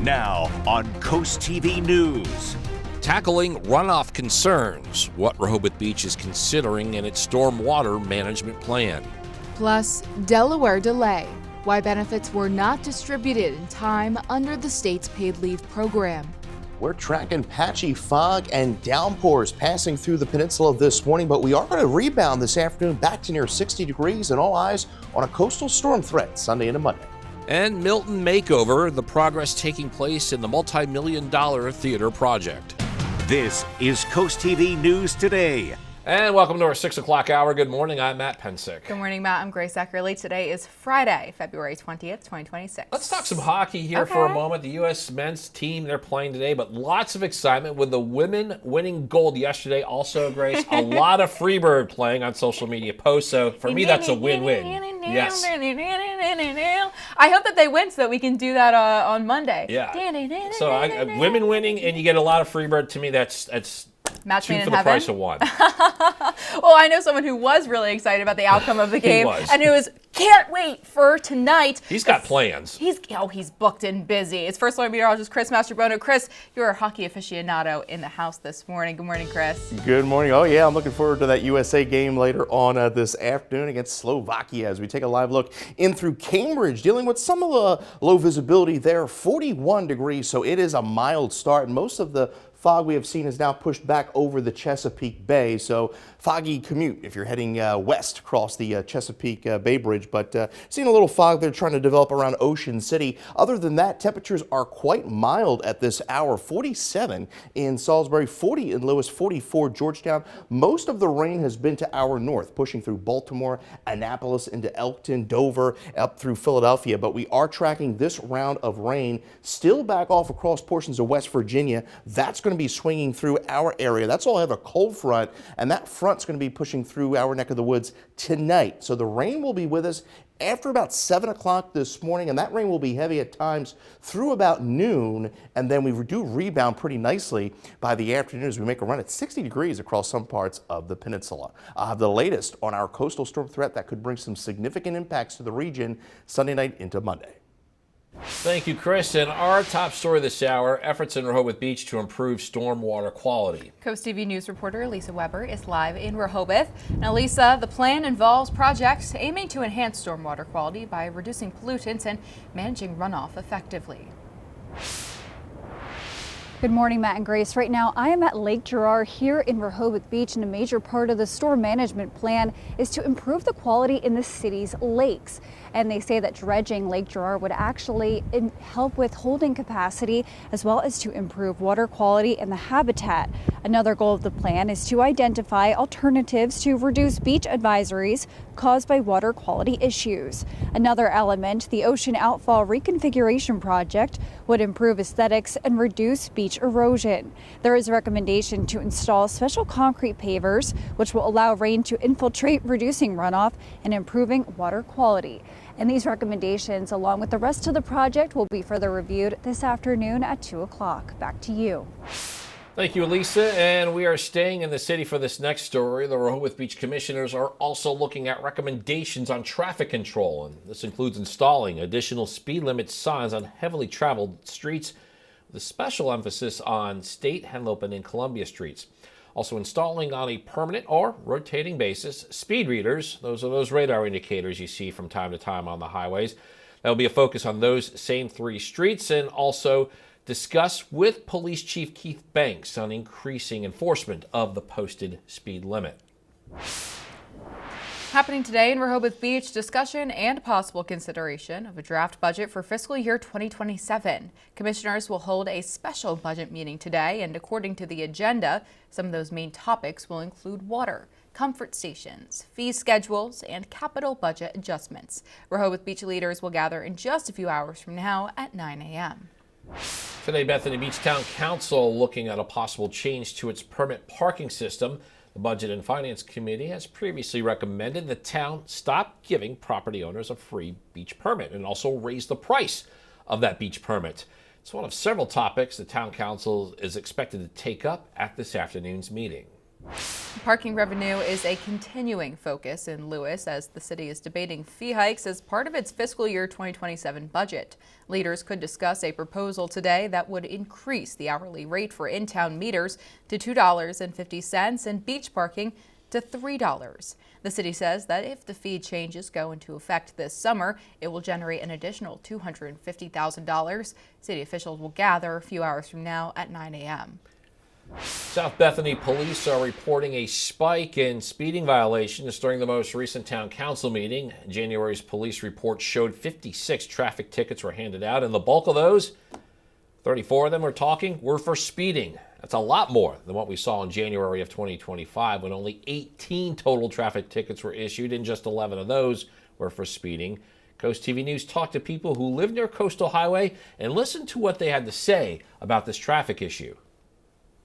Now on CoastTV News. Tackling runoff concerns, what Rehoboth Beach is considering in its stormwater management plan. Plus, Delaware delay, why benefits were not distributed in time under the state's paid leave program. We're tracking patchy fog and downpours passing through the peninsula this morning, but we are going to rebound this afternoon back to near 60 degrees and all eyes on a coastal storm threat Sunday into Monday. And Milton Makeover, the progress taking place in the multi-million-dollar theater project. This is CoastTV News Today. And welcome to our 6 o'clock hour. Good morning, I'm Matt Pensick. Good morning, Matt. I'm Grace Eckerly. Today is Friday, February 20th, 2026. Let's talk some hockey here for a moment. The U.S. men's team, they're playing today, but lots of excitement with the women winning gold yesterday. Also, Grace, a lot of Freebird playing on social media posts. So for me, that's a win-win. Yes. I hope that they win so that we can do that on Monday. Yeah. So women winning and you get a lot of Freebird. To me, that's Match two made for in the heaven. price of one. Well, I know someone who was really excited about the outcome of the game, was. and who can't wait for tonight. He's got plans. He's booked and busy. It's First Alert meteorologist Chris Mastrobono. Chris, you're a hockey aficionado in the house this morning. Good morning, Chris. Good morning. Oh yeah, I'm looking forward to that USA game later on this afternoon against Slovakia as we take a live look in through Cambridge, dealing with some of the low visibility there. 41 degrees, so it is a mild start, and most of the fog we have seen is now pushed back over the Chesapeake Bay, so foggy commute if you're heading west across the Chesapeake Bay Bridge, but seeing a little fog there trying to develop around Ocean City. Other than that, temperatures are quite mild at this hour. 47 in Salisbury, 40 in Lewis, 44 Georgetown. Most of the rain has been to our north, pushing through Baltimore, Annapolis into Elkton, Dover, up through Philadelphia, but we are tracking this round of rain still back off across portions of West Virginia. That's going to be swinging through our area. That's all I have a cold front, and that front's going to be pushing through our neck of the woods tonight. So the rain will be with us after about 7 o'clock this morning, and that rain will be heavy at times through about noon, and then we do rebound pretty nicely by the afternoon as we make a run at 60 degrees across some parts of the peninsula. I'll have the latest on our coastal storm threat that could bring some significant impacts to the region Sunday night into Monday. Thank you, Chris. And our top story this hour, efforts in Rehoboth Beach to improve stormwater quality. CoastTV News reporter Lisa Weber is live in Rehoboth. Now, Lisa, the plan involves projects aiming to enhance stormwater quality by reducing pollutants and managing runoff effectively. Good morning, Matt and Grace. Right now, I am at Lake Gerar here in Rehoboth Beach, and a major part of the storm management plan is to improve the quality in the city's lakes. And they say that dredging Lake Gerar would actually help with holding capacity as well as to improve water quality and the habitat. Another goal of the plan is to identify alternatives to reduce beach advisories caused by water quality issues. Another element, the Ocean Outfall Reconfiguration Project, would improve aesthetics and reduce beach erosion. There is a recommendation to install special concrete pavers, which will allow rain to infiltrate, reducing runoff and improving water quality. And these recommendations, along with the rest of the project, will be further reviewed this afternoon at 2 o'clock. Back to you. Thank you, Lisa. And we are staying in the city for this next story. The Rehoboth Beach commissioners are also looking at recommendations on traffic control. And this includes installing additional speed limit signs on heavily traveled streets with a special emphasis on State, Henlopen, and Columbia streets. Also installing on a permanent or rotating basis speed readers. Those are those radar indicators you see from time to time on the highways. That will be a focus on those same three streets, and also discuss with Police Chief Keith Banks on increasing enforcement of the posted speed limit. Happening today in Rehoboth Beach, discussion and possible consideration of a draft budget for fiscal year 2027. Commissioners will hold a special budget meeting today, and according to the agenda, some of those main topics will include water, comfort stations, fee schedules, and capital budget adjustments. Rehoboth Beach leaders will gather in just a few hours from now at 9 a.m. Today, Bethany Beach Town Council looking at a possible change to its permit parking system. The Budget and Finance Committee has previously recommended the town stop giving property owners a free beach permit and also raise the price of that beach permit. It's one of several topics the Town Council is expected to take up at this afternoon's meeting. Parking revenue is a continuing focus in Lewis as the city is debating fee hikes as part of its fiscal year 2027 budget. Leaders could discuss a proposal today that would increase the hourly rate for in-town meters to $2.50 and beach parking to $3. The city says that if the fee changes go into effect this summer, it will generate an additional $250,000. City officials will gather a few hours from now at 9 a.m. South Bethany police are reporting a spike in speeding violations during the most recent town council meeting. January's police report showed 56 traffic tickets were handed out, and the bulk of those, 34 of them were for speeding. That's a lot more than what we saw in January of 2025, when only 18 total traffic tickets were issued, and just 11 of those were for speeding. CoastTV News talked to people who live near Coastal Highway and listened to what they had to say about this traffic issue.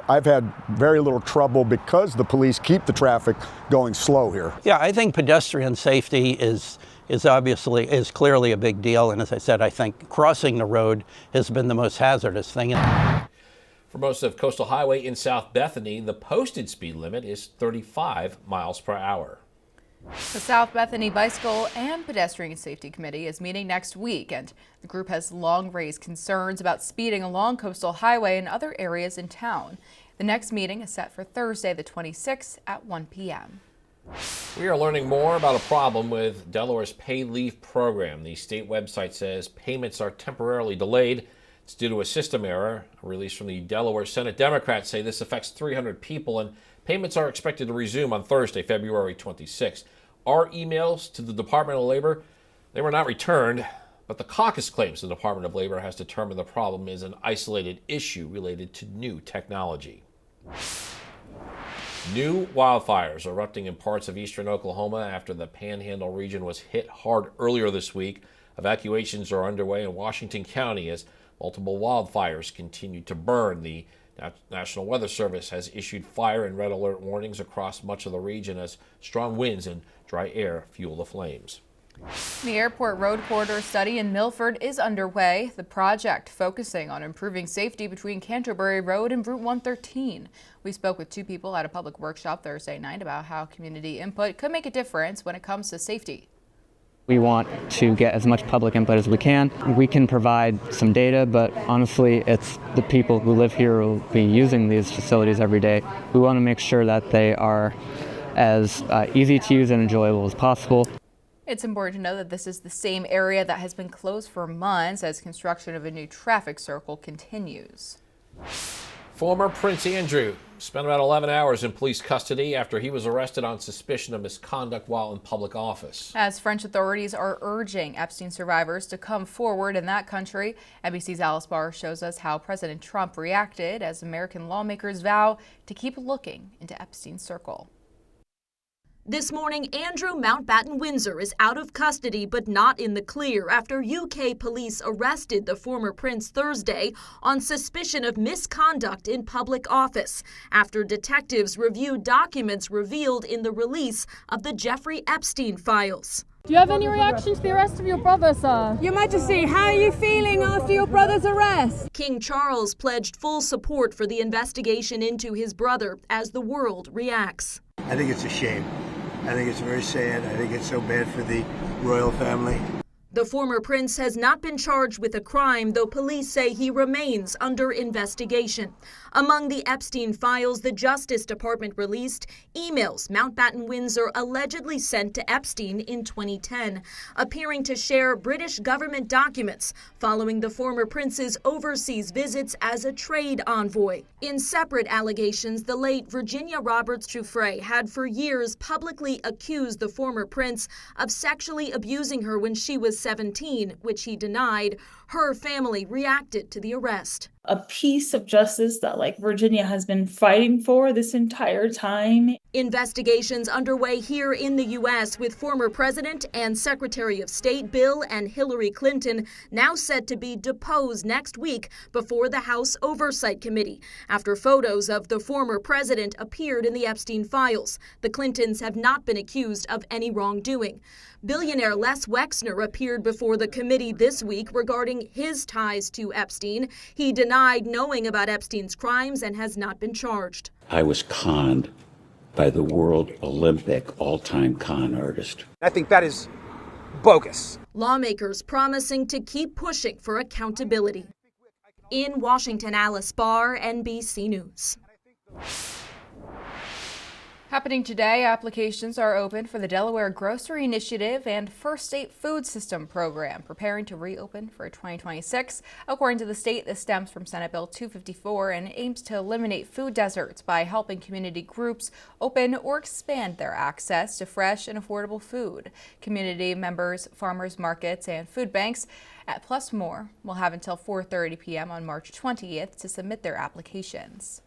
I've had very little trouble because the police keep the traffic going slow here. Yeah, I think pedestrian safety is clearly a big deal. And as I said, I think crossing the road has been the most hazardous thing. For most of Coastal Highway in South Bethany, the posted speed limit is 35 miles per hour. The South Bethany Bicycle and Pedestrian Safety Committee is meeting next week, and the group has long raised concerns about speeding along Coastal Highway and other areas in town. The next meeting is set for Thursday, the 26th at 1 p.m. We are learning more about a problem with Delaware's paid leave program. The state website says payments are temporarily delayed. It's due to a system error. A release from the Delaware Senate Democrats say this affects 300 people, and payments are expected to resume on Thursday, February 26th. Our emails to the Department of Labor, they were not returned, but the caucus claims the Department of Labor has determined the problem is an isolated issue related to new technology. New wildfires erupting in parts of eastern Oklahoma after the Panhandle region was hit hard earlier this week. Evacuations are underway in Washington County as multiple wildfires continue to burn. The National Weather Service has issued fire and red alert warnings across much of the region as strong winds and dry air fuel the flames. The airport road corridor study in Milford is underway. The project focusing on improving safety between Canterbury Road and Route 113. We spoke with two people at a public workshop Thursday night about how community input could make a difference when it comes to safety. We want to get as much public input as we can. We can provide some data, but honestly, it's the people who live here who will be using these facilities every day. We want to make sure that they are as easy to use and enjoyable as possible. It's important to know that this is the same area that has been closed for months as construction of a new traffic circle continues. Former Prince Andrew spent about 11 hours in police custody after he was arrested on suspicion of misconduct while in public office. As French authorities are urging Epstein survivors to come forward in that country, NBC's Alice Barr shows us how President Trump reacted as American lawmakers vow to keep looking into Epstein's circle. This morning, Andrew Mountbatten Windsor is out of custody but not in the clear after UK police arrested the former prince Thursday on suspicion of misconduct in public office after detectives reviewed documents revealed in the release of the Jeffrey Epstein files. Do you have any reaction to the arrest of your brother, sir? Your Majesty, how are you feeling after your brother's arrest? King Charles pledged full support for the investigation into his brother as the world reacts. I think it's a shame. I think it's very sad. I think it's so bad for the royal family. The former prince has not been charged with a crime, though police say he remains under investigation. Among the Epstein files the Justice Department released, emails Mountbatten Windsor allegedly sent to Epstein in 2010, appearing to share British government documents following the former prince's overseas visits as a trade envoy. In separate allegations, the late Virginia Roberts Giuffre had for years publicly accused the former prince of sexually abusing her when she was 17, which he denied. Her family reacted to the arrest. A piece of justice that Virginia has been fighting for this entire time. Investigations underway here in the U.S. with former President and Secretary of State Bill and Hillary Clinton now set to be deposed next week before the House Oversight Committee after photos of the former president appeared in the Epstein files. The Clintons have not been accused of any wrongdoing. Billionaire Les Wexner appeared before the committee this week regarding his ties to Epstein. He denied knowing about Epstein's crimes and has not been charged. I was conned by the world Olympic all-time con artist. I think that is bogus. Lawmakers promising to keep pushing for accountability. In Washington, Alice Barr, NBC News. Happening today, applications are open for the Delaware Grocery Initiative and First State Food System Program, preparing to reopen for 2026. According to the state, this stems from Senate Bill 254 and aims to eliminate food deserts by helping community groups open or expand their access to fresh and affordable food. Community members, farmers markets, and food banks at Plus More will have until 4:30 p.m. on March 20th to submit their applications.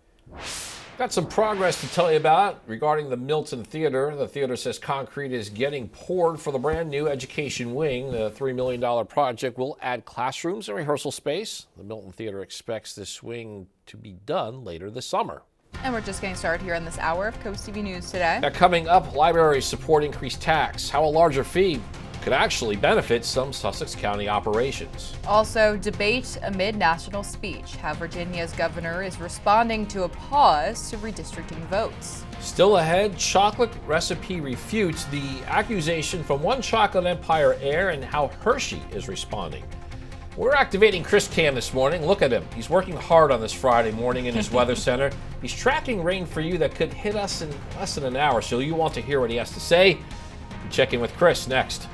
Got some progress to tell you about regarding the Milton Theater. The theater says concrete is getting poured for the brand new education wing. The $3 million project will add classrooms and rehearsal space. The Milton Theater expects this wing to be done later this summer. And we're just getting started here on this hour of CoastTV News Today. Now, coming up, libraries support increased tax, how a larger fee could actually benefit some Sussex County operations. Also, debate amid national speech, how Virginia's governor is responding to a pause to redistricting votes. Still ahead, chocolate recipe refutes the accusation from one chocolate empire heir and how Hershey is responding. We're activating Chris Cam this morning. Look at him. He's working hard on this Friday morning in his weather center. He's tracking rain for you that could hit us in less than an hour, so you want to hear what he has to say. Check in with Chris next.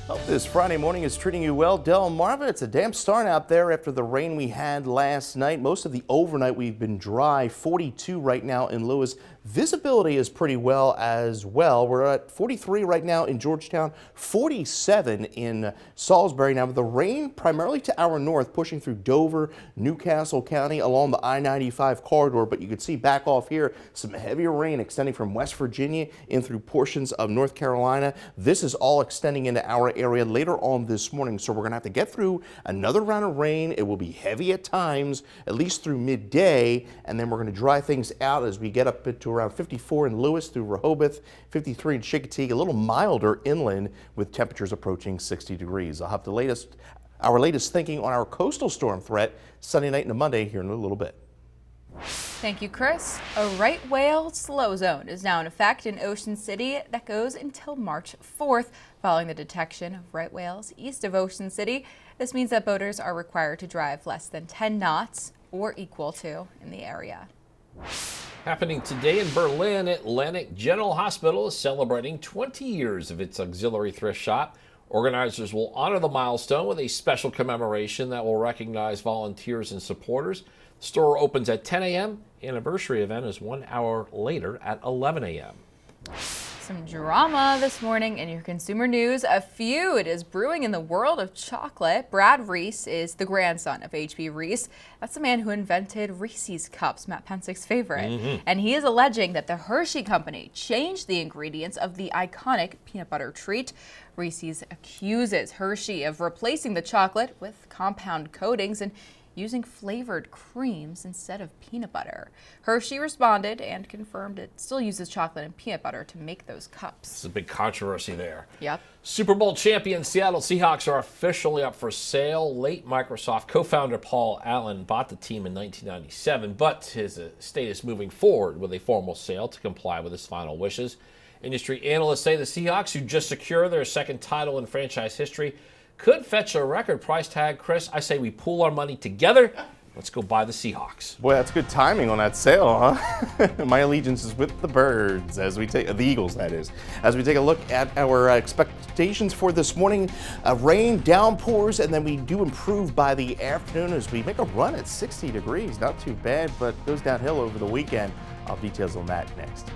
Hope this Friday morning is treating you well. Delmarva, it's a damp start out there after the rain we had last night. Most of the overnight we've been dry. 42 right now in Lewis. Visibility is pretty well as well. We're at 43 right now in Georgetown, 47 in Salisbury. Now, with the rain primarily to our north, pushing through Dover, Newcastle County along the I-95 corridor, but you can see back off here some heavier rain extending from West Virginia in through portions of North Carolina. This is all extending into our area later on this morning, so we're going to have to get through another round of rain. It will be heavy at times, at least through midday, and then we're going to dry things out as we get up to around 54 in Lewis through Rehoboth, 53 in Chicotee, a little milder inland with temperatures approaching 60 degrees. I'll have our latest thinking on our coastal storm threat Sunday night into Monday here in a little bit. Thank you, Chris. A right whale slow zone is now in effect in Ocean City that goes until March 4th. Following the detection of right whales east of Ocean City, this means that boaters are required to drive less than 10 knots or equal to in the area. Happening today in Berlin, Atlantic General Hospital is celebrating 20 years of its auxiliary thrift shop. Organizers will honor the milestone with a special commemoration that will recognize volunteers and supporters. The store opens at 10 a.m. Anniversary event is 1 hour later at 11 a.m. Some drama this morning in your consumer news. A feud is brewing in the world of chocolate. Brad Reese is the grandson of H.B. Reese. That's the man who invented Reese's Cups, Matt Pensick's favorite. And he is alleging that the Hershey Company changed the ingredients of the iconic peanut butter treat. Reese's accuses Hershey of replacing the chocolate with compound coatings and using flavored creams instead of peanut butter. Hershey responded and confirmed it still uses chocolate and peanut butter to make those cups. There's a big controversy there. Yep. Super Bowl champion Seattle Seahawks are officially up for sale. Late Microsoft co-founder Paul Allen bought the team in 1997, but his estate is moving forward with a formal sale to comply with his final wishes. Industry analysts say the Seahawks, who just secured their second title in franchise history, could fetch a record price tag. Chris, I say we pool our money together. Let's go buy the Seahawks. Boy, that's good timing on that sale, huh? My allegiance is with the birds as we take the Eagles, that is. As we take a look at our expectations for this morning, rain, downpours, and then we do improve by the afternoon as we make a run at 60 degrees. Not too bad, but goes downhill over the weekend. I'll have details on that next.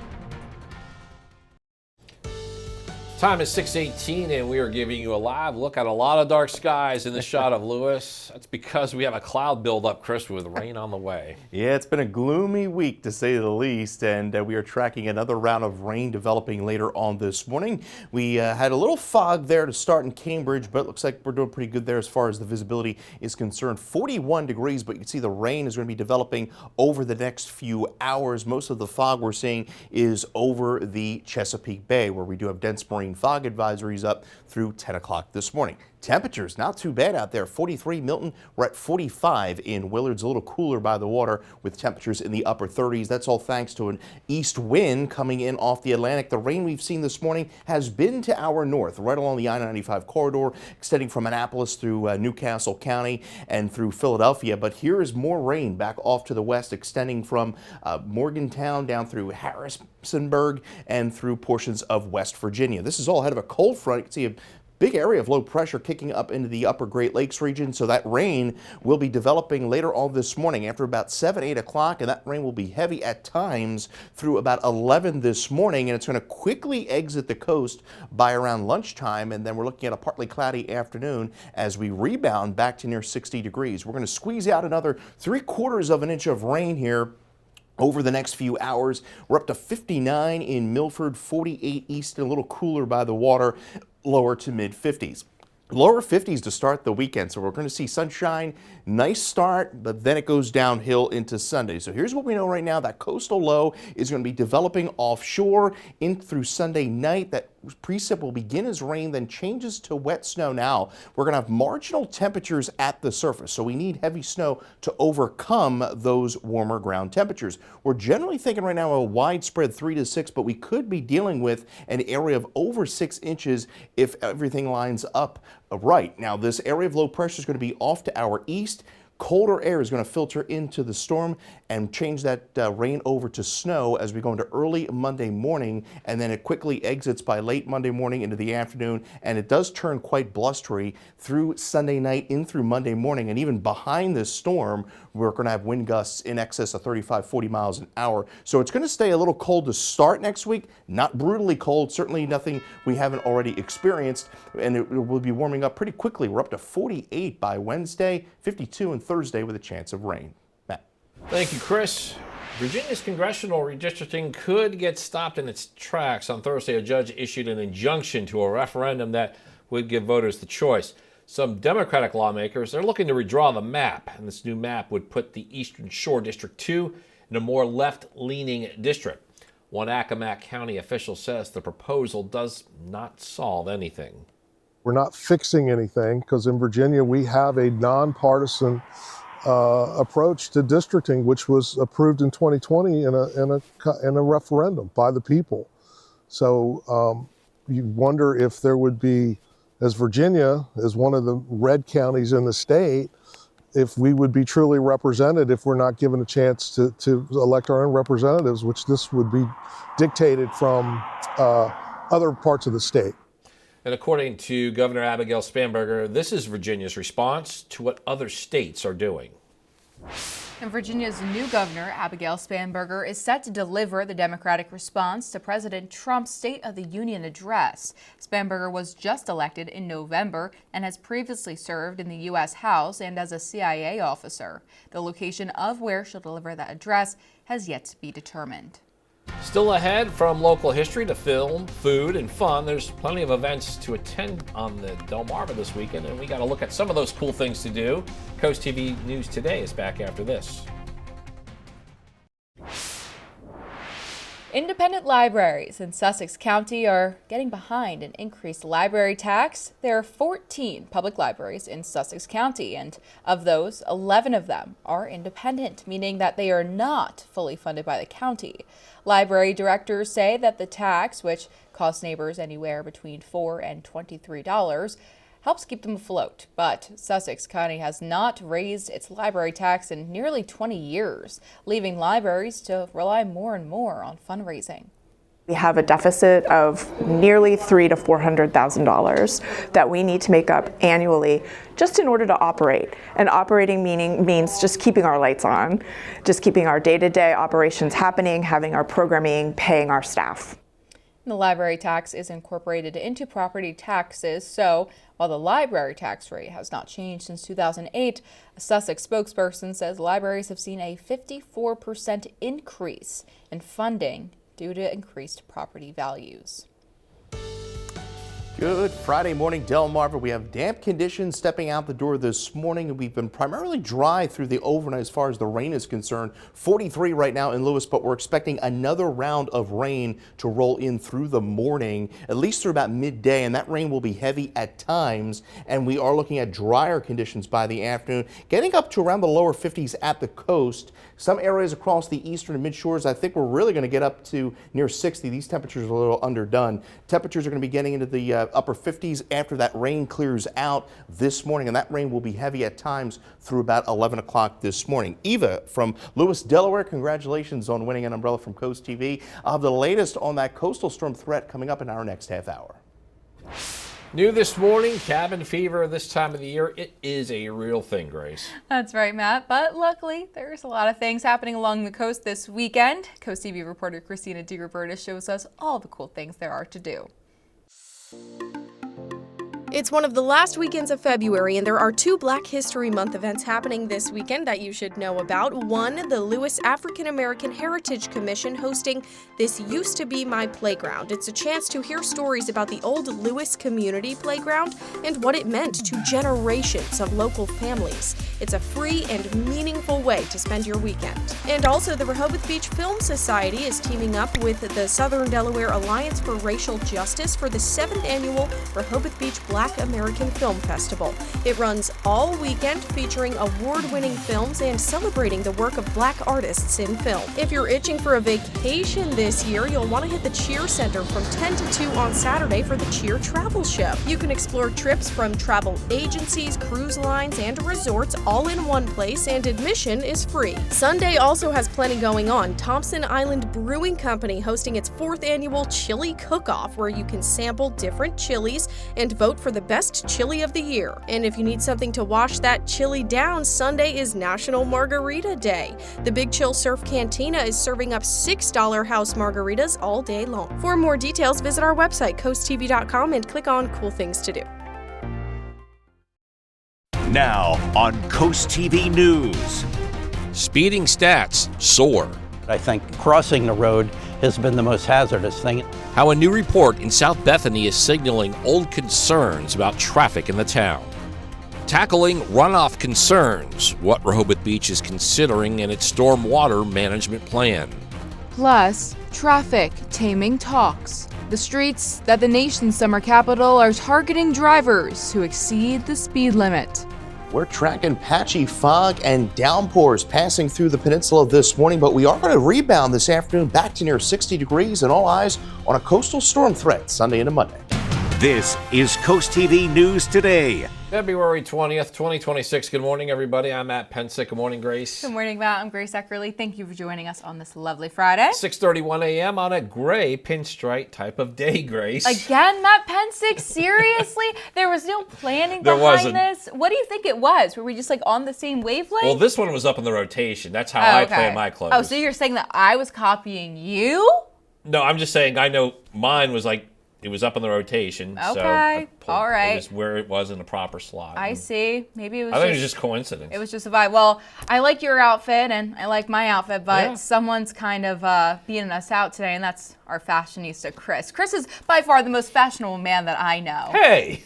Time is 6:18, and we are giving you a live look at a lot of dark skies in this shot of Lewis. That's because we have a cloud buildup, Chris, with rain on the way. Yeah, it's been a gloomy week to say the least, and we are tracking another round of rain developing later on this morning. We had a little fog there to start in Cambridge, but it looks like we're doing pretty good there as far as the visibility is concerned. 41 degrees, but you can see the rain is going to be developing over the next few hours. Most of the fog we're seeing is over the Chesapeake Bay, where we do have dense marine fog advisories up through 10 o'clock this morning. Temperatures not too bad out there. 43 Milton. We're at 45 in Willard's. A little cooler by the water with temperatures in the upper 30s. That's all thanks to an east wind coming in off the Atlantic. The rain we've seen this morning has been to our north, right along the I-95 corridor, extending from Annapolis through Newcastle County and through Philadelphia. But here is more rain back off to the west, extending from Morgantown down through Harrisonburg and through portions of West Virginia. This is all ahead of a cold front. You can see a big area of low pressure kicking up into the upper Great Lakes region, so that rain will be developing later on this morning after about 8 o'clock, and that rain will be heavy at times through about 11 this morning, and it's going to quickly exit the coast by around lunchtime, and then we're looking at a partly cloudy afternoon as we rebound back to near 60 degrees. We're going to squeeze out another 3/4 of an inch of rain here over the next few hours. We're up to 59 in Milford, 48 east, and a little cooler by the water, lower to mid 50s. Lower 50s to start the weekend, so we're going to see sunshine, nice start, but then it goes downhill into Sunday. So here's what we know right now. That coastal low is going to be developing offshore in through Sunday night. That precip will begin as rain, then changes to wet snow. Now we're going to have marginal temperatures at the surface, so we need heavy snow to overcome those warmer ground temperatures. We're generally thinking right now a widespread 3 to 6, but we could be dealing with an area of over 6 inches if everything lines up right. Now this area of low pressure is going to be off to our east. Colder air is going to filter into the storm and change that rain over to snow as we go into early Monday morning, and then it quickly exits by late Monday morning into the afternoon, and it does turn quite blustery through Sunday night in through Monday morning. And even behind this storm, we're going to have wind gusts in excess of 35-40 miles an hour. So it's going to stay a little cold to start next week, not brutally cold, certainly nothing we haven't already experienced, and it will be warming up pretty quickly. We're up to 48 by Wednesday, 52 and Thursday with a chance of rain. Matt. Thank you, Chris. Virginia's congressional redistricting could get stopped in its tracks. On Thursday, a judge issued an injunction to a referendum that would give voters the choice. Some Democratic lawmakers are looking to redraw the map, and this new map would put the Eastern Shore District 2 in a more left-leaning district. One Accomack County official says the proposal does not solve anything. We're not fixing anything because in Virginia we have a nonpartisan approach to districting, which was approved in 2020 in a referendum by the people. So you wonder if there would be, as Virginia is one of the red counties in the state, if we would be truly represented if we're not given a chance to elect our own representatives, which this would be dictated from other parts of the state. And according to Governor Abigail Spanberger, this is Virginia's response to what other states are doing. And Virginia's new governor, Abigail Spanberger, is set to deliver the Democratic response to President Trump's State of the Union address. Spanberger was just elected in November and has previously served in the U.S. House and as a CIA officer. The location of where she'll deliver that address has yet to be determined. Still ahead, from local history to film, food, and fun, there's plenty of events to attend on the Delmarva this weekend, and we got to look at some of those cool things to do. Coast TV News Today is back after this. Independent libraries in Sussex County are getting behind an increased library tax. There are 14 public libraries in Sussex County, and of those, 11 of them are independent, meaning that they are not fully funded by the county. Library directors say that the tax, which costs neighbors anywhere between $4 and $23, helps keep them afloat. But Sussex County has not raised its library tax in nearly 20 years, leaving libraries to rely more and more on fundraising. We have a deficit of nearly $300,000 to $400,000 that we need to make up annually just in order to operate. And operating means just keeping our lights on, just keeping our day-to-day operations happening, having our programming, paying our staff. The library tax is incorporated into property taxes, so while the library tax rate has not changed since 2008, a Sussex spokesperson says libraries have seen a 54% increase in funding due to increased property values. Good Friday morning, Delmarva. We have damp conditions stepping out the door this morning. We've been primarily dry through the overnight as far as the rain is concerned. 43 right now in Lewis, but we're expecting another round of rain to roll in through the morning, at least through about midday, and that rain will be heavy at times. And we are looking at drier conditions by the afternoon, getting up to around the lower 50s at the coast. Some areas across the eastern and mid shores, I think we're really going to get up to near 60. These temperatures are a little underdone. Temperatures are going to be getting into the upper 50s after that rain clears out this morning, and that rain will be heavy at times through about 11 o'clock this morning. Eva from Lewis, Delaware, congratulations on winning an umbrella from Coast TV. I'll have the latest on that coastal storm threat coming up in our next half hour. New this morning, cabin fever this time of the year. It is a real thing, Grace. That's right, Matt. But luckily, there's a lot of things happening along the coast this weekend. Coast TV reporter Christina DiRoberta shows us all the cool things there are to do. It's one of the last weekends of February, and there are two Black History Month events happening this weekend that you should know about. One, the Lewis African American Heritage Commission hosting This Used to Be My Playground. It's a chance to hear stories about the old Lewis community playground and what it meant to generations of local families. It's a free and meaningful way to spend your weekend. And also, the Rehoboth Beach Film Society is teaming up with the Southern Delaware Alliance for Racial Justice for the 7th annual Rehoboth Beach Black American Film Festival. It runs all weekend, featuring award-winning films and celebrating the work of Black artists in film. If you're itching for a vacation this year, you'll want to hit the Cheer Center from 10 to 2 on Saturday for the Cheer Travel Show. You can explore trips from travel agencies, cruise lines, and resorts all in one place, and admission is free. Sunday also has plenty going on. Thompson Island Brewing Company hosting its 4th annual Chili Cook-Off, where you can sample different chilies and vote for the best chili of the year. And if you need something to wash that chili down, Sunday is National Margarita Day. The Big Chill Surf Cantina is serving up $6 house margaritas all day long. For more details, visit our website, coasttv.com, and click on Cool Things to Do. Now on Coast TV News. Speeding stats soar. I think crossing the road has been the most hazardous thing. How a new report in South Bethany is signaling old concerns about traffic in the town. Tackling runoff concerns, what Rehoboth Beach is considering in its stormwater management plan. Plus, traffic taming talks. The streets that the nation's summer capital are targeting drivers who exceed the speed limit. We're tracking patchy fog and downpours passing through the peninsula this morning, but we are going to rebound this afternoon back to near 60 degrees, and all eyes on a coastal storm threat Sunday into Monday. This is Coast TV News Today. February 20th, 2026. Good morning, everybody. I'm Matt Pensick. Good morning, Grace. Good morning, Matt. I'm Grace Eckerly. Thank you for joining us on this lovely Friday. 6:31 a.m. on a gray pinstripe type of day, Grace. Again, Matt Pensick? Seriously? There was no planning behind this? What do you think it was? Were we just like on the same wavelength? Well, this one was up in the rotation. That's how I plan my clothes. Oh, so you're saying that I was copying you? No, I'm just saying I know mine was like, it was up in the rotation. Okay, so all right. It was where it was in the proper slot. I see. Maybe it was I think it was just coincidence. It was just a vibe. Well, I like your outfit and I like my outfit, but someone's kind of beating us out today, and that's our fashionista, Chris. Chris is by far the most fashionable man that I know. Hey!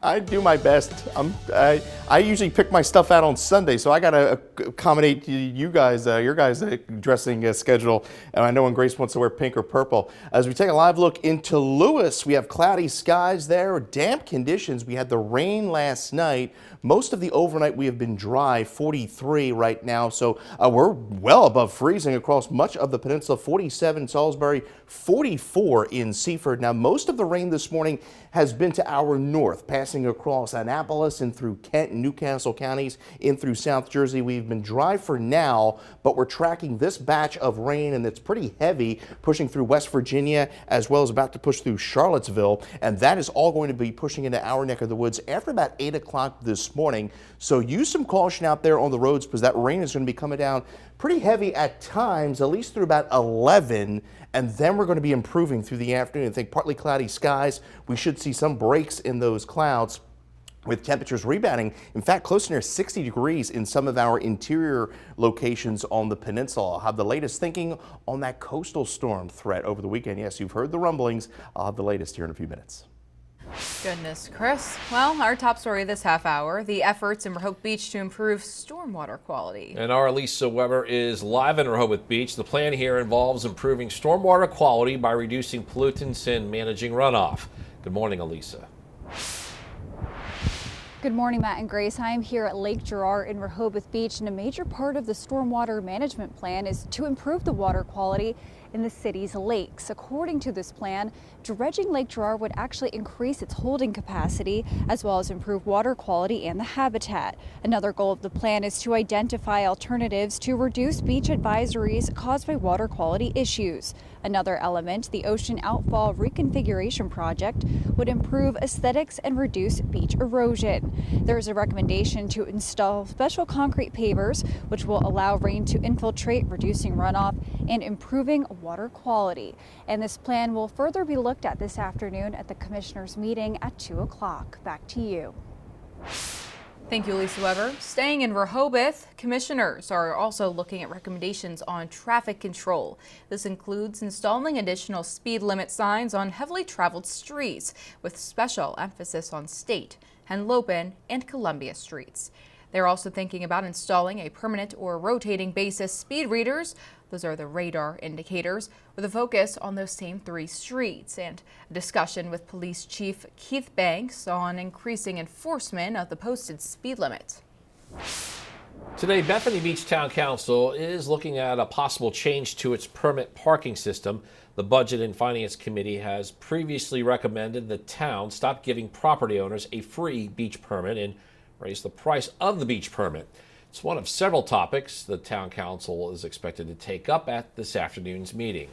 I do my best. I usually pick my stuff out on Sunday, so I got to accommodate you guys, your guys' dressing schedule. And I know when Grace wants to wear pink or purple. As we take a live look into Lewis, we have cloudy skies there, damp conditions. We had the rain last night. Most of the overnight we have been dry, 43 right now. So we're well above freezing across much of the peninsula, 47 in Salisbury, 44 in Seaford. Now, most of the rain this morning has been to our north, passing across Annapolis and through Kent and Newcastle counties in through South Jersey. We've been dry for now, but we're tracking this batch of rain, and it's pretty heavy, pushing through West Virginia as well as about to push through Charlottesville. And that is all going to be pushing into our neck of the woods after about 8 o'clock this morning. So use some caution out there on the roads, because that rain is going to be coming down pretty heavy at times, at least through about 11. And then we're going to be improving through the afternoon. I think partly cloudy skies. We should see some breaks in those clouds with temperatures rebounding, in fact, close near 60 degrees in some of our interior locations on the peninsula. I'll have the latest thinking on that coastal storm threat over the weekend. Yes, you've heard the rumblings. I'll have the latest here in a few minutes. Goodness, Chris. Well, our top story this half hour, the efforts in Rehoboth Beach to improve stormwater quality. And our Lisa Weber is live in Rehoboth Beach. The plan here involves improving stormwater quality by reducing pollutants and managing runoff. Good morning, Elisa. Good morning, Matt and Grace. I am here at Lake Gerar in Rehoboth Beach, and a major part of the stormwater management plan is to improve the water quality in the city's lakes. According to this plan, dredging Lake Gerar would actually increase its holding capacity as well as improve water quality and the habitat. Another goal of the plan is to identify alternatives to reduce beach advisories caused by water quality issues. Another element, the Ocean Outfall Reconfiguration Project, would improve aesthetics and reduce beach erosion. There is a recommendation to install special concrete pavers, which will allow rain to infiltrate, reducing runoff and improving water quality. And this plan will further be looked at this afternoon at the commissioners' meeting at 2 o'clock. Back to you. Thank you, Lisa Weber. Staying in Rehoboth, commissioners are also looking at recommendations on traffic control. This includes installing additional speed limit signs on heavily traveled streets, with special emphasis on State, Henlopen, and Columbia streets. They're also thinking about installing a permanent or rotating basis speed readers. Those are the radar indicators, with a focus on those same three streets, and a discussion with Police Chief Keith Banks on increasing enforcement of the posted speed limit. Today, Bethany Beach Town Council is looking at a possible change to its permit parking system. The Budget and Finance Committee has previously recommended the town stop giving property owners a free beach permit and raise the price of the beach permit. It's one of several topics the Town Council is expected to take up at this afternoon's meeting.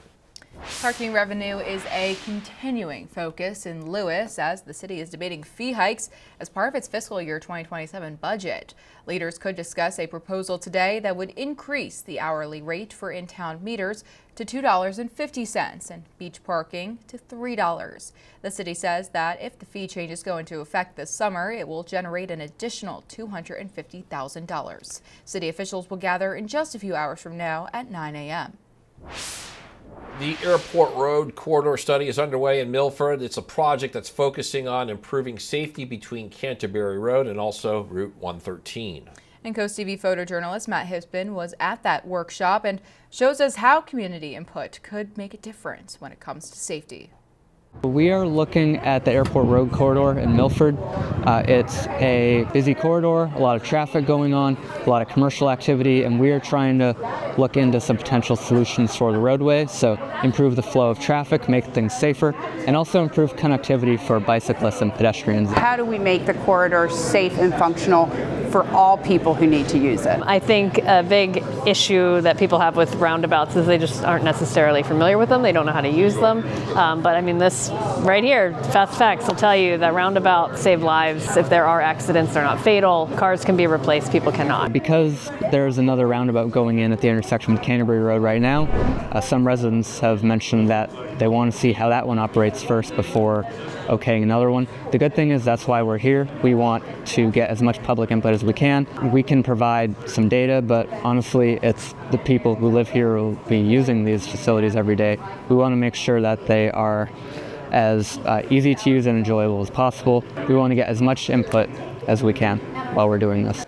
Parking revenue is a continuing focus in Lewis as the city is debating fee hikes as part of its fiscal year 2027 budget. Leaders could discuss a proposal today that would increase the hourly rate for in-town meters to $2.50 and beach parking to $3. The city says that if the fee changes go into effect this summer, it will generate an additional $250,000. City officials will gather in just a few hours from now at 9 a.m. The Airport Road Corridor Study is underway in Milford. It's a project that's focusing on improving safety between Canterbury Road and also Route 113. And CoastTV photojournalist Matt Hispin was at that workshop and shows us how community input could make a difference when it comes to safety. We are looking at the Airport Road Corridor in Milford. It's a busy corridor, a lot of traffic going on, a lot of commercial activity, and we are trying to look into some potential solutions for the roadway, so improve the flow of traffic, make things safer, and also improve connectivity for bicyclists and pedestrians. How do we make the corridor safe and functional for all people who need to use it? I think a big issue that people have with roundabouts is they just aren't necessarily familiar with them. They don't know how to use them. But I mean, this right here, Fast Facts will tell you that roundabouts save lives. If there are accidents, they're not fatal. Cars can be replaced, people cannot. Because there's another roundabout going in at the intersection with Canterbury Road right now, some residents have mentioned that they want to see how that one operates first before okaying another one. The good thing is that's why we're here. We want to get as much public input as we can. We can provide some data, but honestly, it's the people who live here who will be using these facilities every day. We want to make sure that they are as easy to use and enjoyable as possible. We want to get as much input as we can while we're doing this.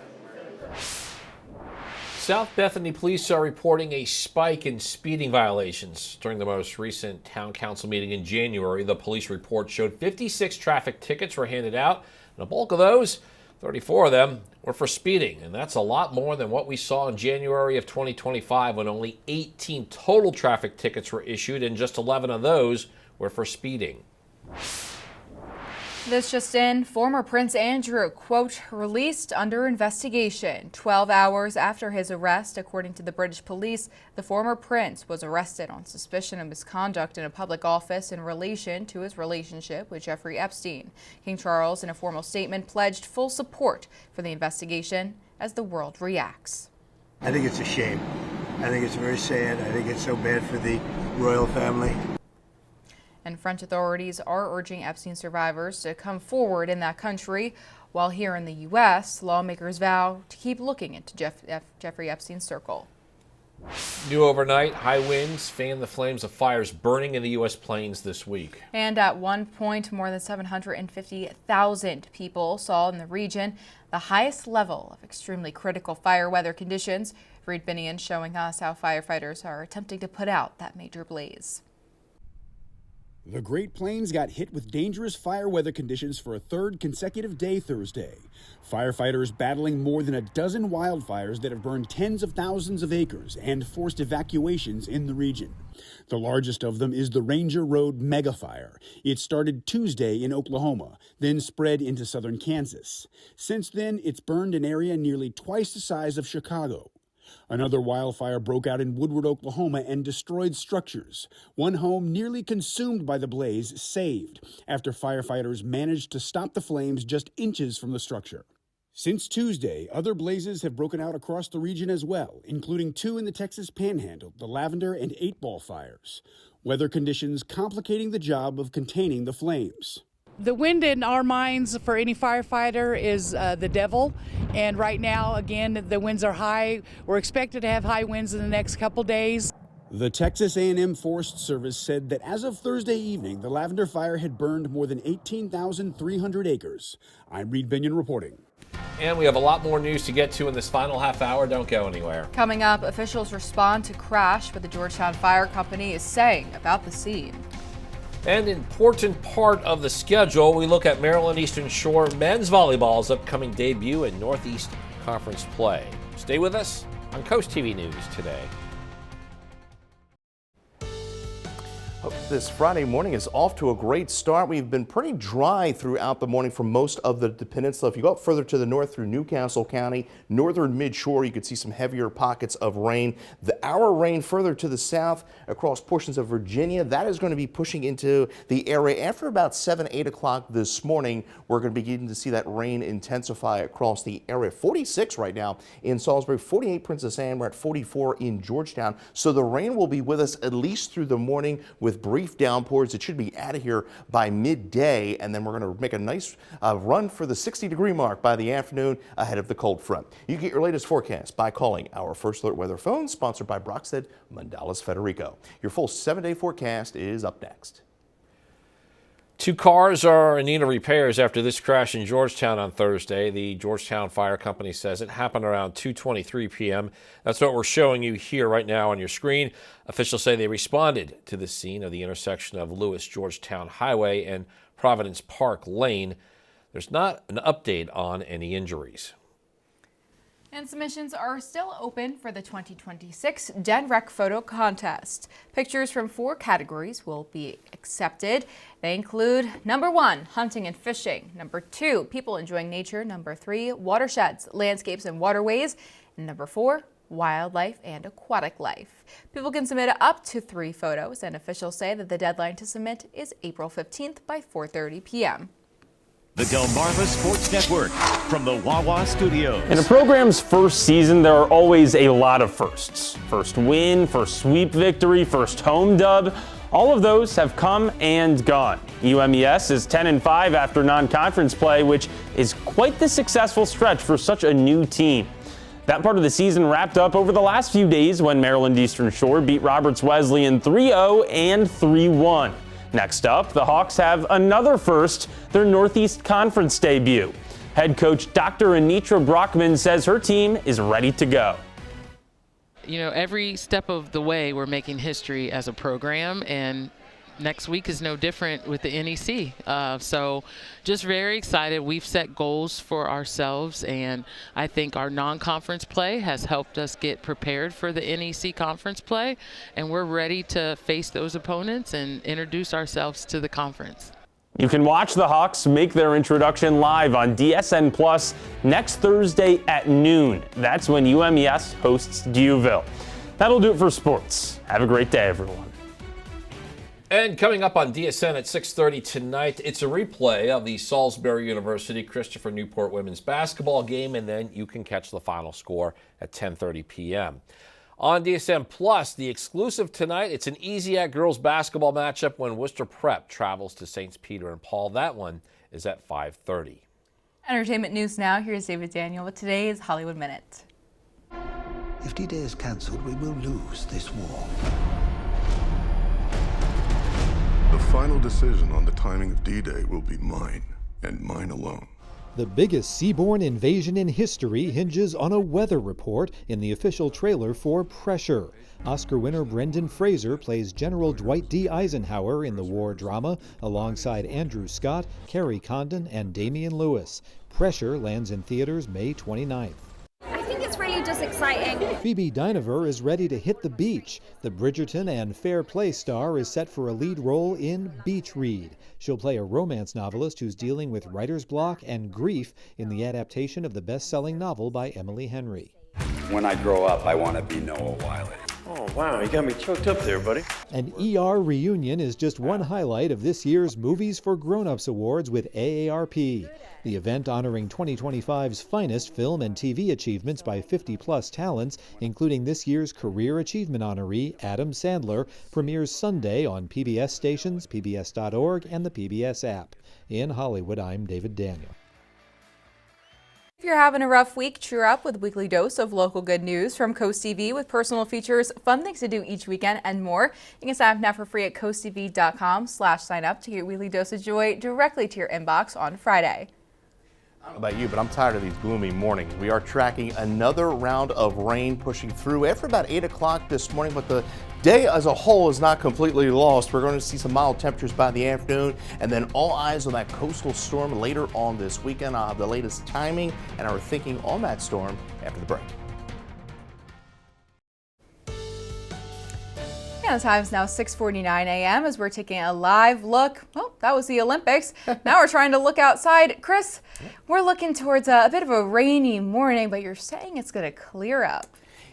South Bethany police are reporting a spike in speeding violations. During the most recent town council meeting in January, the police report showed 56 traffic tickets were handed out, and a bulk of those, 34 of them, were for speeding. And that's a lot more than what we saw in January of 2025, when only 18 total traffic tickets were issued, and just 11 of those were for speeding. This just in, former Prince Andrew, quote, released under investigation. 12 hours after his arrest, according to the British police, the former prince was arrested on suspicion of misconduct in a public office in relation to his relationship with Jeffrey Epstein. King Charles, in a formal statement, pledged full support for the investigation as the world reacts. I think it's a shame. I think it's very sad. I think it's so bad for the royal family. And French authorities are urging Epstein survivors to come forward in that country, while here in the U.S., lawmakers vow to keep looking into Jeffrey Epstein's circle. New overnight, high winds fanned the flames of fires burning in the U.S. plains this week. And at one point, more than 750,000 people saw in the region the highest level of extremely critical fire weather conditions. Reed Binion showing us how firefighters are attempting to put out that major blaze. The Great Plains got hit with dangerous fire weather conditions for a third consecutive day Thursday. Firefighters battling more than a dozen wildfires that have burned tens of thousands of acres and forced evacuations in the region. The largest of them is the Ranger Road megafire. It started Tuesday in Oklahoma, then spread into southern Kansas. Since then, it's burned an area nearly twice the size of Chicago. Another wildfire broke out in Woodward, Oklahoma, and destroyed structures. One home nearly consumed by the blaze saved after firefighters managed to stop the flames just inches from the structure. Since Tuesday, other blazes have broken out across the region as well, including two in the Texas Panhandle, the Lavender and 8-Ball fires. Weather conditions complicating the job of containing the flames. The wind in our minds for any firefighter is the devil, and right now, again, the winds are high. We're expected to have high winds in the next couple days. The Texas A&M Forest Service said that as of Thursday evening, the Lavender Fire had burned more than 18,300 acres. I'm Reed Binion reporting. And we have a lot more news to get to in this final half hour. Don't go anywhere. Coming up, officials respond to crash what the Georgetown Fire Company is saying about the scene. An important part of the schedule, we look at Maryland Eastern Shore men's volleyball's upcoming debut in Northeast Conference play. Stay with us on CoastTV News today. This Friday morning is off to a great start. We've been pretty dry throughout the morning for most of the peninsula. If you go up further to the north through Newcastle County, northern midshore, you could see some heavier pockets of rain. Our rain further to the south across portions of Virginia, that is going to be pushing into the area after about 7, 8 o'clock this morning. We're going to begin to see that rain intensify across the area. 46 right now in Salisbury, 48 Princess Anne. We're at 44 in Georgetown. So the rain will be with us at least through the morning with brief downpours. It should be out of here by midday, and then we're going to make a nice run for the 60-degree mark by the afternoon ahead of the cold front. You get your latest forecast by calling our First Alert Weather phone, sponsored by Brockstead Mandalas Federico. Your full 7-day forecast is up next. 2 cars are in need of repairs after this crash in Georgetown on Thursday. The Georgetown Fire Company says it happened around 2:23 p.m. That's what we're showing you here right now on your screen. Officials say they responded to the scene of the intersection of Lewis-Georgetown Highway and Providence Park Lane. There's not an update on any injuries. And submissions are still open for the 2026 Den Rec Photo Contest. Pictures from 4 categories will be accepted. They include number 1, hunting and fishing, number 2, people enjoying nature, number 3, watersheds, landscapes and waterways, and number 4, wildlife and aquatic life. People can submit up to 3 photos, and officials say that the deadline to submit is April 15th by 4:30 p.m. The Delmarva Sports Network from the Wawa Studios. In a program's first season, there are always a lot of firsts. First win, first sweep victory, first home dub. All of those have come and gone. UMES is 10-5 after non-conference play, which is quite the successful stretch for such a new team. That part of the season wrapped up over the last few days when Maryland Eastern Shore beat Roberts Wesleyan 3-0 and 3-1. Next up, the Hawks have another first, their Northeast Conference debut. Head coach Dr. Anitra Brockman says her team is ready to go. You know, every step of the way we're making history as a program, and next week is no different with the NEC. So just very excited. We've set goals for ourselves, and I think our non-conference play has helped us get prepared for the NEC conference play, and we're ready to face those opponents and introduce ourselves to the conference. You can watch the Hawks make their introduction live on DSN Plus next Thursday at noon. That's when UMES hosts Dewville. That'll do it for sports. Have a great day, everyone. And coming up on DSN at 6:30 tonight, it's a replay of the Salisbury University Christopher Newport women's basketball game, and then you can catch the final score at 10:30 p.m. On DSM Plus, the exclusive tonight, it's an EZAC girls basketball matchup when Worcester Prep travels to St. Peter and Paul. That one is at 5:30. Entertainment news now. Here's David Daniel with today's Hollywood Minute. If D-Day is cancelled, we will lose this war. The final decision on the timing of D-Day will be mine, and mine alone. The biggest seaborne invasion in history hinges on a weather report in the official trailer for Pressure. Oscar winner Brendan Fraser plays General Dwight D. Eisenhower in the war drama alongside Andrew Scott, Kerry Condon, and Damian Lewis. Pressure lands in theaters May 29th. I think it's really just exciting. Phoebe Dynevor is ready to hit the beach. The Bridgerton and Fair Play star is set for a lead role in Beach Read. She'll play a romance novelist who's dealing with writer's block and grief in the adaptation of the best-selling novel by Emily Henry. When I grow up, I want to be Noah Wyle. Oh, wow, you got me choked up there, buddy. An ER reunion is just one highlight of this year's Movies for Grown-Ups Awards with AARP. The event honoring 2025's finest film and TV achievements by 50-plus talents, including this year's Career Achievement honoree, Adam Sandler, premieres Sunday on PBS stations, pbs.org, and the PBS app. In Hollywood, I'm David Daniel. If you're having a rough week, cheer up with a weekly dose of local good news from CoastTV with personal features, fun things to do each weekend, and more. You can sign up now for free at coasttv.com/sign up to get your weekly dose of joy directly to your inbox on Friday. I don't know about you, but I'm tired of these gloomy mornings. We are tracking another round of rain pushing through after about 8 o'clock this morning, but the day as a whole is not completely lost. We're going to see some mild temperatures by the afternoon, and then all eyes on that coastal storm later on this weekend. I'll have the latest timing and our thinking on that storm after the break. The time is now 6:49 a.m. as we're taking a live look. Well, that was the Olympics. Now we're trying to look outside. Chris, we're looking towards a bit of a rainy morning, but you're saying it's going to clear up.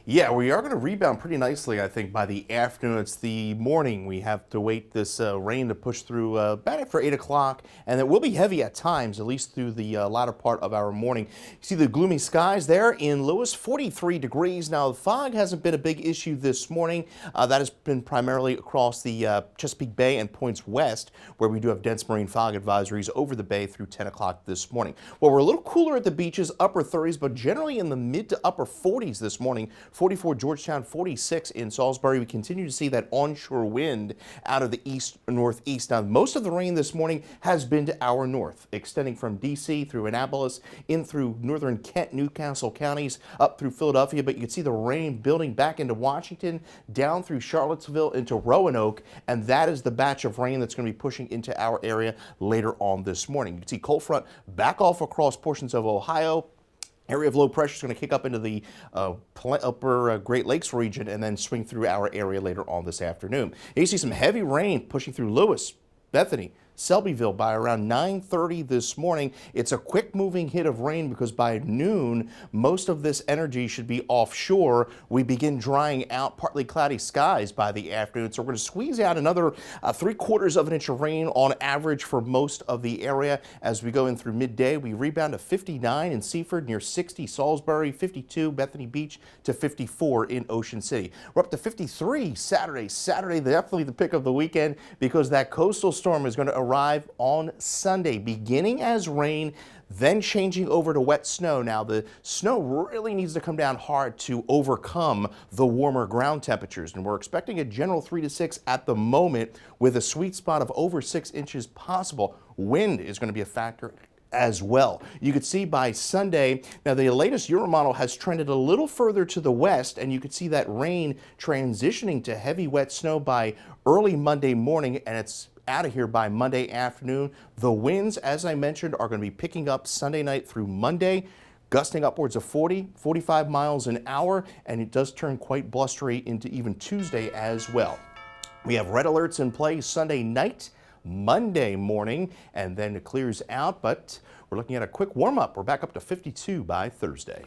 Yeah, we are going to rebound pretty nicely, I think, by the afternoon. It's the morning we have to wait this rain to push through about after 8 o'clock, and it will be heavy at times, at least through the latter part of our morning. You see the gloomy skies there in Lewis, 43 degrees. Now, the fog hasn't been a big issue this morning. That has been primarily across the Chesapeake Bay and points west, where we do have dense marine fog advisories over the bay through 10 o'clock this morning. Well, we're a little cooler at the beaches, upper 30s, but generally in the mid to upper 40s this morning. 44 Georgetown, 46 in Salisbury. We continue to see that onshore wind out of the east-northeast. Now, most of the rain this morning has been to our north, extending from D.C. through Annapolis, in through northern Kent, Newcastle counties, up through Philadelphia. But you can see the rain building back into Washington, down through Charlottesville into Roanoke, and that is the batch of rain that's going to be pushing into our area later on this morning. You can see cold front back off across portions of Ohio. Area of low pressure is going to kick up into the upper Great Lakes region and then swing through our area later on this afternoon. And you see some heavy rain pushing through Lewis, Bethany, Selbyville by around 9:30 this morning. It's a quick moving hit of rain because by noon, most of this energy should be offshore. We begin drying out partly cloudy skies by the afternoon. So we're going to squeeze out another 3/4 of an inch of rain on average for most of the area. As we go in through midday, we rebound to 59 in Seaford, near 60 Salisbury, 52 Bethany Beach to 54 in Ocean City. We're up to 53 Saturday. Saturday, definitely the pick of the weekend because that coastal storm is going to arrive on Sunday, beginning as rain, then changing over to wet snow. Now, the snow really needs to come down hard to overcome the warmer ground temperatures, and we're expecting a general 3 to 6 at the moment with a sweet spot of over 6 inches possible. Wind is going to be a factor as well. You could see by Sunday, now the latest Euromodel has trended a little further to the west, and you could see that rain transitioning to heavy wet snow by early Monday morning, and it's out of here by Monday afternoon. The winds, as I mentioned, are going to be picking up Sunday night through Monday, gusting upwards of 40, 45 miles an hour, and it does turn quite blustery into even Tuesday as well. We have red alerts in place Sunday night, Monday morning, and then it clears out, but we're looking at a quick warm-up. We're back up to 52 by Thursday.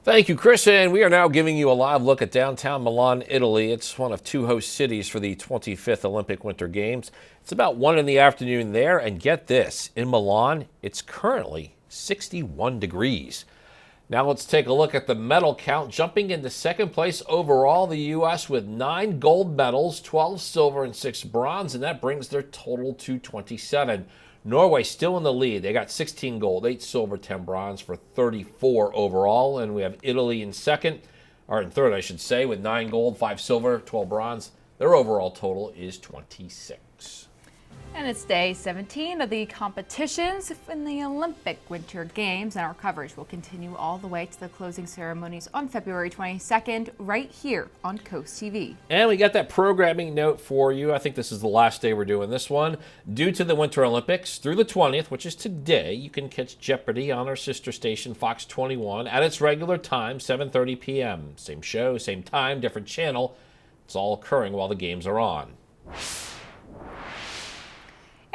Thank you, Chris, and we are now giving you a live look at downtown Milan, Italy. It's one of 2 host cities for the 25th Olympic Winter Games. It's about 1 in the afternoon there, and get this, in Milan, it's currently 61 degrees. Now let's take a look at the medal count. Jumping into second place overall, the U.S. with 9 gold medals, 12 silver and 6 bronze, and that brings their total to 27. Norway still in the lead. They got 16 gold, 8 silver, 10 bronze for 34 overall. And we have Italy in second, or in third, I should say, with 9 gold, 5 silver, 12 bronze. Their overall total is 26. And it's day 17 of the competitions in the Olympic Winter Games, and our coverage will continue all the way to the closing ceremonies on February 22nd, right here on Coast TV. And we got that programming note for you. I think this is the last day we're doing this one. Due to the Winter Olympics, through the 20th, which is today, you can catch Jeopardy on our sister station, Fox 21, at its regular time, 7:30 p.m. Same show, same time, different channel. It's all occurring while the games are on.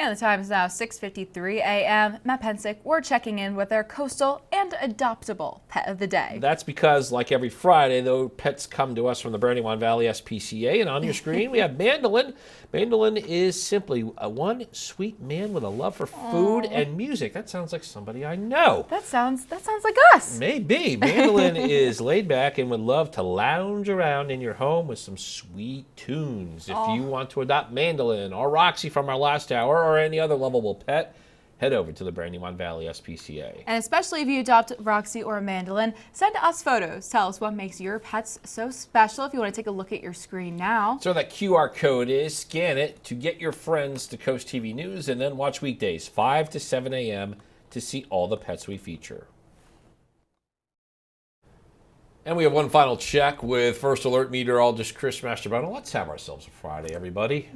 And the time is now 6:53 a.m. Matt Pensick, we're checking in with our coastal and adoptable pet of the day. That's because, like every Friday, though, pets come to us from the Brandywine Valley SPCA. And on your screen, we have Mandolin. Mandolin is simply one sweet man with a love for food and music. That sounds like somebody I know. That sounds like us. Maybe. Mandolin is laid back and would love to lounge around in your home with some sweet tunes. If you want to adopt Mandolin or Roxy from our last hour or any other lovable pet, head over to the Brandywine Valley SPCA. And especially if you adopt Roxy or Mandolin, send us photos. Tell us what makes your pets so special. If you want to take a look at your screen now. So that QR code is, scan it to get your friends to Coast TV News, and then watch weekdays 5 to 7 a.m. to see all the pets we feature. And we have one final check with First Alert meteorologist Chris Masterbano. Let's have ourselves a Friday, everybody.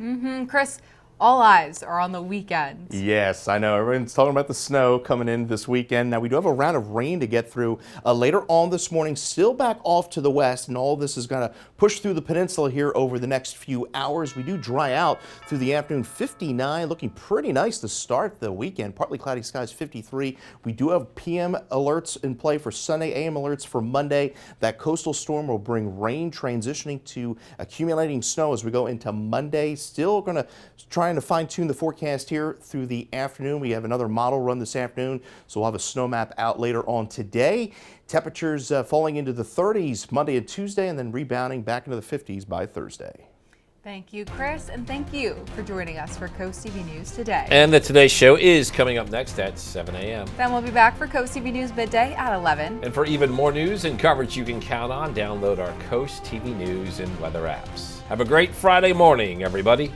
Chris, all eyes are on the weekend. Yes, I know. Everyone's talking about the snow coming in this weekend. Now, we do have a round of rain to get through later on this morning, still back off to the west, and all this is going to push through the peninsula here over the next few hours. We do dry out through the afternoon, 59, looking pretty nice to start the weekend. Partly cloudy skies, 53. We do have PM alerts in play for Sunday, AM alerts for Monday. That coastal storm will bring rain transitioning to accumulating snow as we go into Monday. Still going to trying to fine-tune the forecast here through the afternoon. We have another model run this afternoon, so we'll have a snow map out later on today. Temperatures falling into the 30s Monday and Tuesday, and then rebounding back into the 50s by Thursday. Thank you, Chris, and thank you for joining us for Coast TV News today. And the Today Show is coming up next at 7 a.m. Then we'll be back for Coast TV News midday at 11. And for even more news and coverage you can count on, download our Coast TV News and weather apps. Have a great Friday morning, everybody.